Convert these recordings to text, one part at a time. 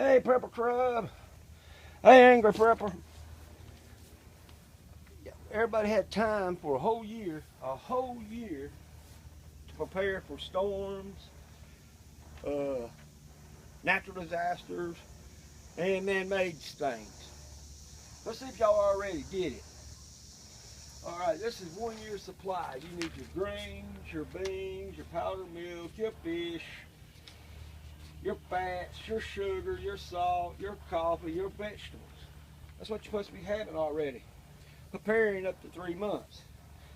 Hey, Prepper Crab. Hey, Angry Prepper. Everybody had time for a whole year to prepare for storms, natural disasters, and man-made things. Let's see if y'all already did it. All right, this is 1 year's supply. You need your grains, your beans, your powdered milk, your fish, your fats, your sugar, your salt, your coffee, your vegetables. That's what you're supposed to be having already. Preparing up to 3 months.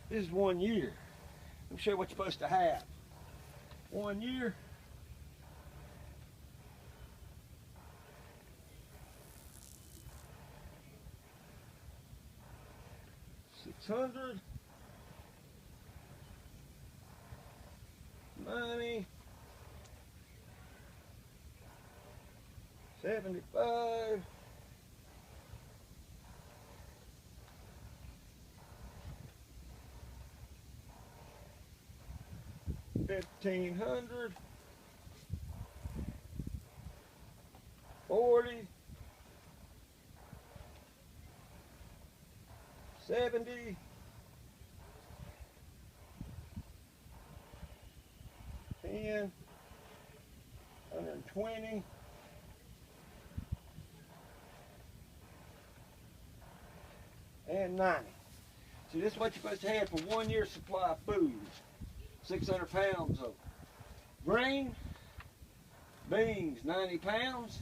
This is 1 year. Let me show you what you're supposed to have. 1 year. $600. $90. $75. $1,500. 40. 70. 10. 120. And 90. See, this is what you're supposed to have for 1 year's supply of food. 600 pounds of grain, beans 90 pounds,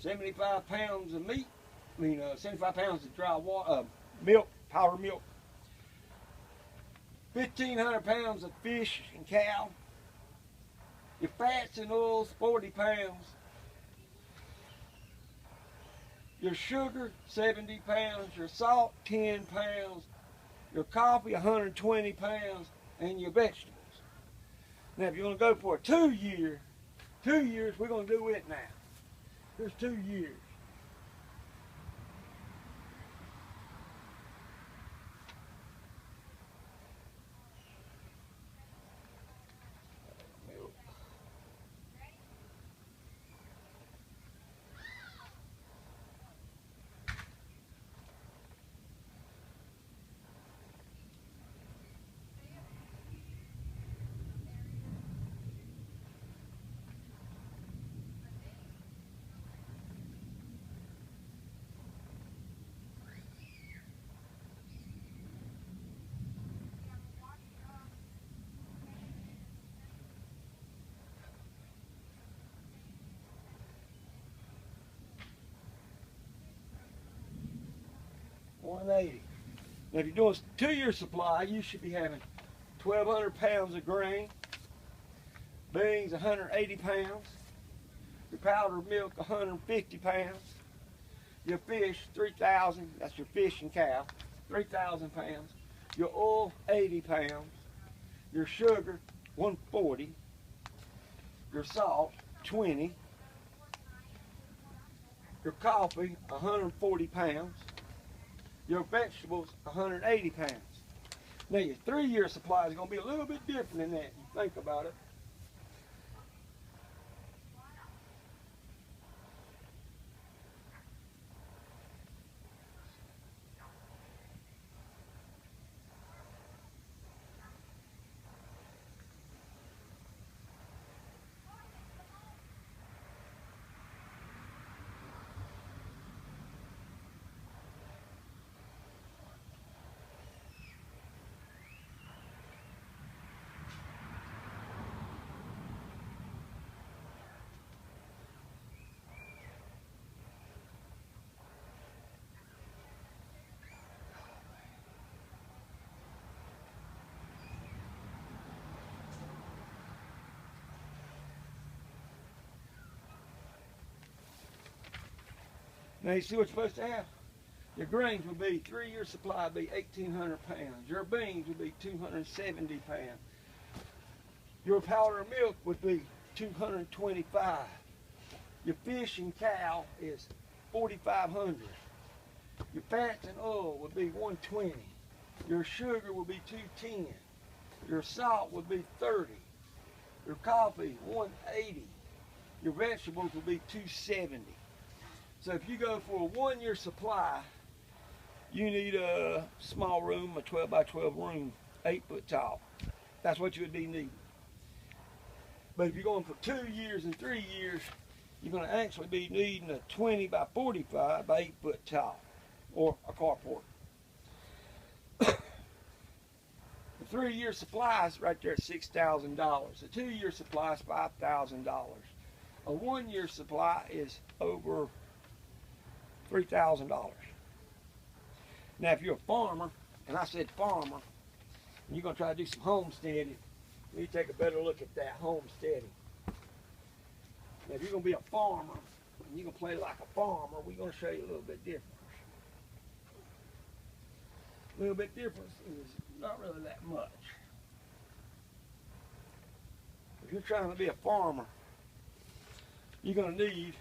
75 pounds of meat, 75 pounds of dry water, milk, powdered milk, 1,500 pounds of fish and cow, your fats and oils 40 pounds, your sugar 70 pounds, your salt 10 pounds, your coffee 120 pounds, and your vegetables. Now if you want to go for a 2 years, we're going to do it now. Here's 2 years. $180. Now if you're doing a 2 year supply, you should be having 1,200 pounds of grain, beans 180 pounds, your powdered milk 150 pounds, your fish 3,000, that's your fish and cow, 3,000 pounds, your oil 80 pounds, your sugar 140, your salt 20, your coffee 140 pounds, your vegetables 180 pounds. Now your 3 year supply is going to be a little bit different than that. You think about it. Now you see what you're supposed to have? Your grains will be, 3 year supply will be 1,800 pounds. Your beans will be 270 pounds. Your powdered milk would be 225. Your fish and cow is 4,500. Your fats and oil would be 120. Your sugar will be 210. Your salt would be 30. Your coffee 180. your vegetables will be 270. So if you go for a 1 year supply, you need a small room, a 12 by 12 room, 8 foot tall. That's what you would be needing. But if you're going for 2 years and 3 years, you're going to actually be needing a 20 by 45 by 8 foot tall, or a carport. The 3 year supply is right there at $6,000. A 2 year supply is $5,000. A 1 year supply is over $3,000. Now, if you're a farmer, and I said farmer, and you're going to try to do some homesteading, you need to take a better look at that homesteading. Now, if you're going to be a farmer, and you're going to play like a farmer, we're going to show you a little bit different. A little bit difference is not really that much. If you're trying to be a farmer, you're going to need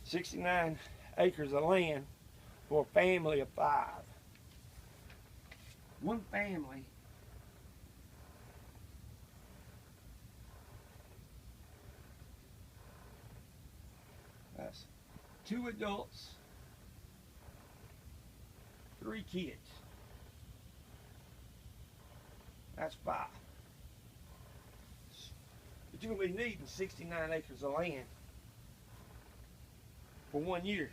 $69 acres of land for a family of 5. One family that's 2 adults, 3 kids. That's 5. But you're going to be needing 69 acres of land for 1 year.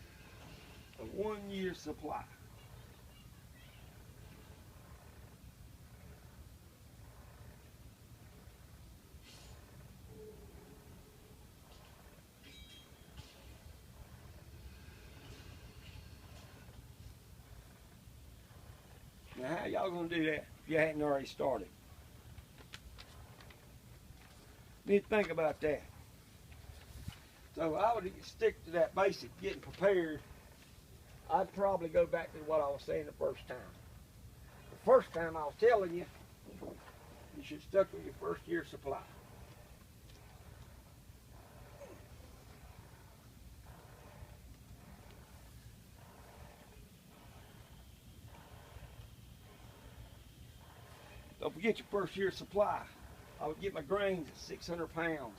A 1 year supply. Now, how y'all gonna do that if you hadn't already started? Need to think about that. So I would stick to that basic getting prepared. I'd probably go back to what I was saying the first time. The first time I was telling you, you should stick with your first year supply. Don't forget your first year supply. I would get my grains at 600 pounds.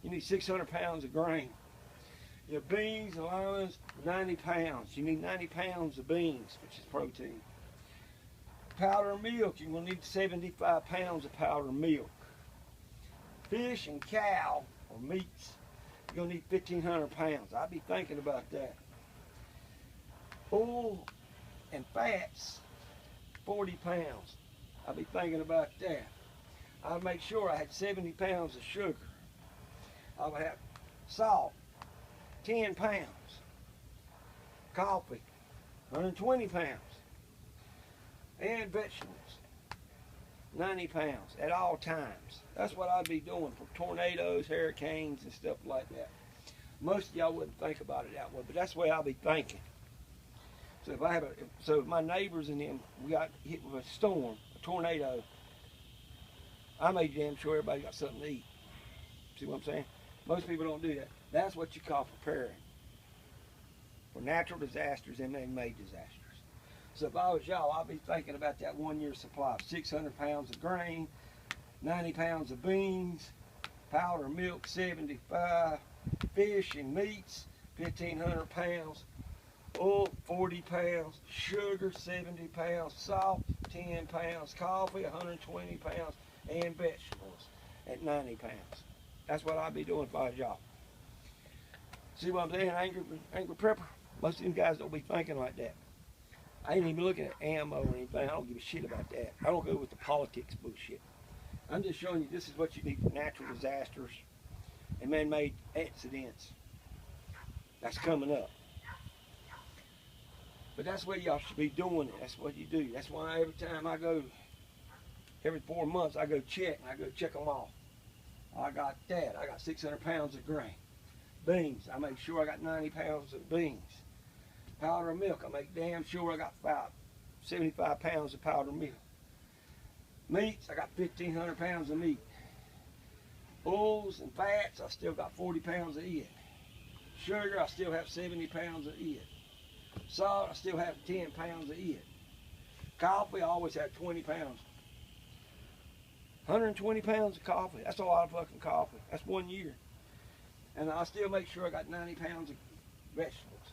You need 600 pounds of grain. Your beans and lemons, 90 pounds. You need 90 pounds of beans, which is protein. Powder milk, you're going to need 75 pounds of powder milk. Fish and cow, or meats, you're going to need 1,500 pounds. I'd be thinking about that. Oil and fats, 40 pounds. I'd be thinking about that. I'd make sure I had 70 pounds of sugar. I would have salt, 10 pounds. Coffee, 120 pounds. And vegetables, 90 pounds at all times. That's what I'd be doing for tornadoes, hurricanes, and stuff like that. Most of y'all wouldn't think about it that way, but that's the way I'll be thinking. So if my neighbors and them, we got hit with a storm, a tornado, I made damn sure everybody got something to eat. See what I'm saying? Most people don't do that. That's what you call preparing for natural disasters and man-made disasters. So if I was y'all, I'd be thinking about that 1 year supply of 600 pounds of grain, 90 pounds of beans, powder milk 75, fish and meats 1,500 pounds, oil 40 pounds, sugar 70 pounds, salt 10 pounds, coffee 120 pounds, and vegetables at 90 pounds. That's what I'd be doing if I was y'all. See what I'm saying? Angry prepper. Most of them guys don't be thinking like that. I ain't even looking at ammo or anything. I don't give a shit about that. I don't go with the politics bullshit. I'm just showing you this is what you need for natural disasters and man-made accidents that's coming up. But that's what y'all should be doing it. That's what you do. That's why every time I go, every 4 months, I go check, and I go check them off. I got that. I got 600 pounds of grain. Beans, I make sure I got 90 pounds of beans. Powder milk, I make damn sure I got 75 pounds of powder milk. Meats, I got 1,500 pounds of meat. Oils and fats, I still got 40 pounds of it. Sugar, I still have 70 pounds of it. Salt, I still have 10 pounds of it. Coffee, I always have 20 pounds. 120 pounds of coffee. That's a lot of fucking coffee. That's 1 year. And I still make sure I got 90 pounds of vegetables.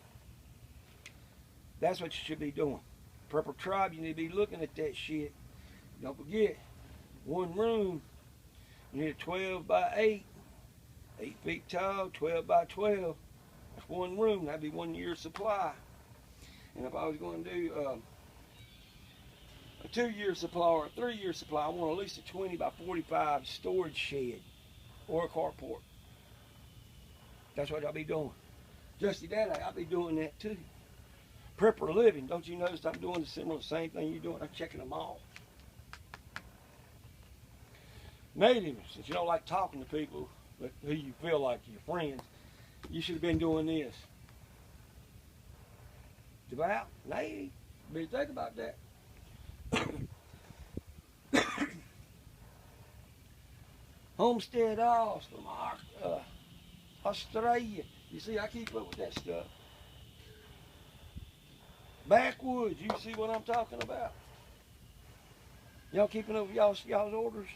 That's what you should be doing. Prepper Tribe, you need to be looking at that shit. Don't forget, one room, you need a 12 by 8, 8 feet tall, 12 by 12. That's one room. That'd be 1 year's supply. And if I was going to do a 2-year supply or a 3-year supply, I want at least a 20 by 45 storage shed or a carport. That's what I'll be doing. Justy Daddy, I'll be doing that too. Prepper living, don't you notice I'm doing the same thing you're doing? I'm checking them all. Natives, if you don't like talking to people who you feel like your friends, you should have been doing this. Devout, native, better think about that. Homestead Oz from Australia. You see, I keep up with that stuff. Backwoods, you see what I'm talking about? Y'all keeping up with y'all's orders?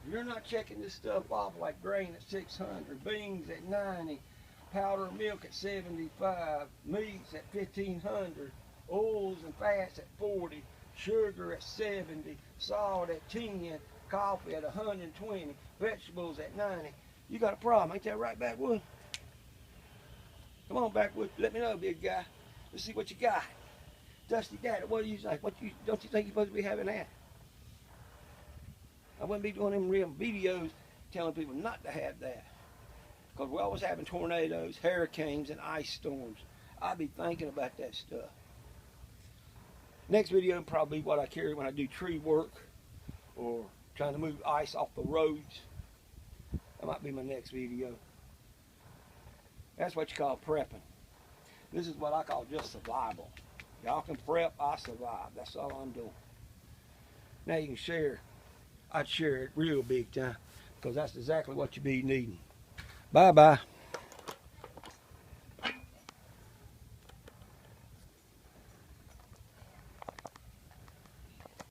If you're not checking this stuff off, like grain at 600, beans at 90, powder milk at 75, meats at 1500, oils and fats at 40, sugar at 70, salt at 10, coffee at 120, vegetables at 90. You got a problem, ain't that right, Backwood? Come on, Backwood, let me know, big guy. Let's see what you got. Dusty Daddy, what do you think? Don't you think you're supposed to be having that? I wouldn't be doing them real videos telling people not to have that. Because we're always having tornadoes, hurricanes, and ice storms. I'll be thinking about that stuff. Next video will probably be what I carry when I do tree work or trying to move ice off the roads. That might be my next video. That's what you call prepping. This is what I call just survival. Y'all can prep, I survive. That's all I'm doing. Now you can share. I'd share it real big time because that's exactly what you be needing. Bye-bye.